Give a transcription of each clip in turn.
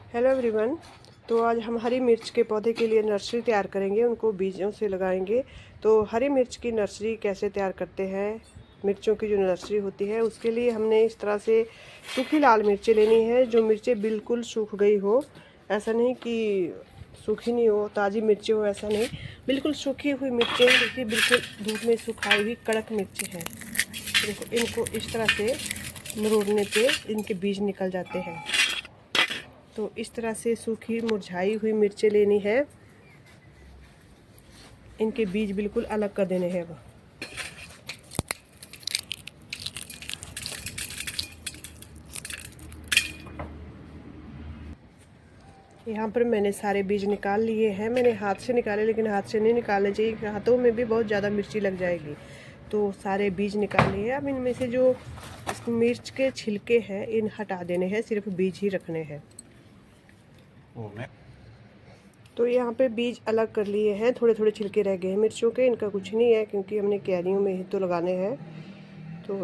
Hello everyone. तो आज हम हरी मिर्च के पौधे के लिए नर्सरी तैयार करेंगे, उनको बीजों से लगाएंगे। तो हरी मिर्च की नर्सरी कैसे तैयार करते हैं, मिर्चों की जो नर्सरी होती है उसके लिए हमने इस तरह से सूखी लाल मिर्चें लेनी है, जो मिर्चें बिल्कुल सूख गई हो। ऐसा नहीं कि सूखी नहीं हो, ताज़ी मिर्चें हो, ऐसा नहीं, बिल्कुल सूखी हुई मिर्चें। देखिए बिल्कुल धूप में सुखाई हुई कड़क मिर्चें हैं। देखो इनको इस तरह से मरोड़ने पे इनके बीज निकल जाते हैं। तो इस तरह से सूखी मुरझाई हुई मिर्चें लेनी है, इनके बीज बिल्कुल अलग कर देने हैं। वो यहाँ पर मैंने सारे बीज निकाल लिए हैं। मैंने हाथ से निकाले, लेकिन हाथ से नहीं निकालने चाहिए, हाथों में भी बहुत ज़्यादा मिर्ची लग जाएगी। तो सारे बीज निकाल लिए हैं। अब इनमें से जो मिर्च के छिलके हैं इन हटा देने हैं, सिर्फ बीज ही रखने हैं। तो यहाँ पे बीज अलग कर लिए हैं, थोड़े थोड़े छिलके रह गए हैं मिर्चों के। इनका कुछ नहीं है क्योंकि हमने क्यारियों में ही तो लगाने हैं। तो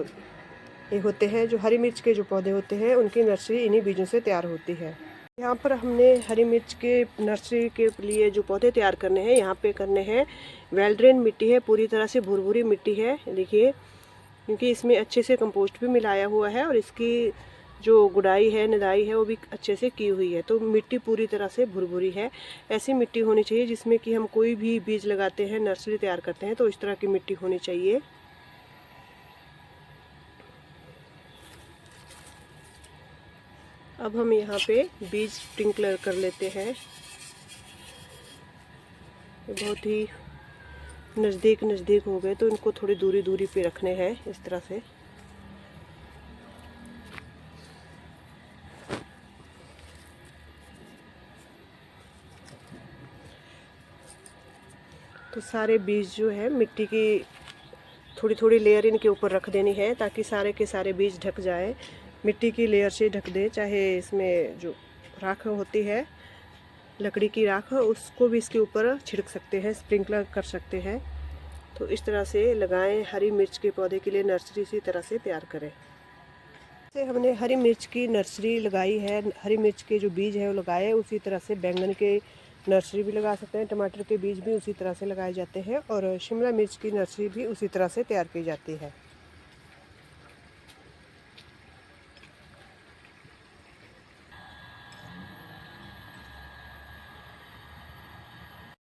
ये होते हैं जो हरी मिर्च के जो पौधे होते हैं, उनकी नर्सरी इन्हीं बीजों से तैयार होती है। यहाँ पर हमने हरी मिर्च के नर्सरी के लिए जो पौधे तैयार करने हैं, यहाँ पे करने हैं वेल ड्रेन मिट्टी है, पूरी तरह से भुरभुरी मिट्टी है। देखिए क्योंकि इसमें अच्छे से कंपोस्ट भी मिलाया हुआ है और इसकी जो गुड़ाई है, निदाई है, वो भी अच्छे से की हुई है। तो मिट्टी पूरी तरह से भुरभुरी है। ऐसी मिट्टी होनी चाहिए जिसमें कि हम कोई भी बीज लगाते हैं, नर्सरी तैयार करते हैं, तो इस तरह की मिट्टी होनी चाहिए। अब हम यहाँ पे बीज स्प्रिंकलर कर लेते हैं। बहुत ही नज़दीक हो गए, तो इनको थोड़ी दूरी दूरी पे रखने हैं इस तरह से। तो सारे बीज जो है मिट्टी की थोड़ी थोड़ी लेयर इनके ऊपर रख देनी है, ताकि सारे के सारे बीज ढक जाए, मिट्टी की लेयर से ढक दे। चाहे इसमें जो राख होती है, लकड़ी की राख, उसको भी इसके ऊपर छिड़क सकते हैं, स्प्रिंकलर कर सकते हैं। तो इस तरह से लगाएं। हरी मिर्च के पौधे के लिए नर्सरी इसी तरह से तैयार करें। से हमने हरी मिर्च की नर्सरी लगाई है, हरी मिर्च के जो बीज है वो लगाए। उसी तरह से बैंगन के नर्सरी भी लगा सकते हैं, टमाटर के बीज भी उसी तरह से लगाए जाते हैं, और शिमला मिर्च की नर्सरी भी उसी तरह से तैयार की जाती है।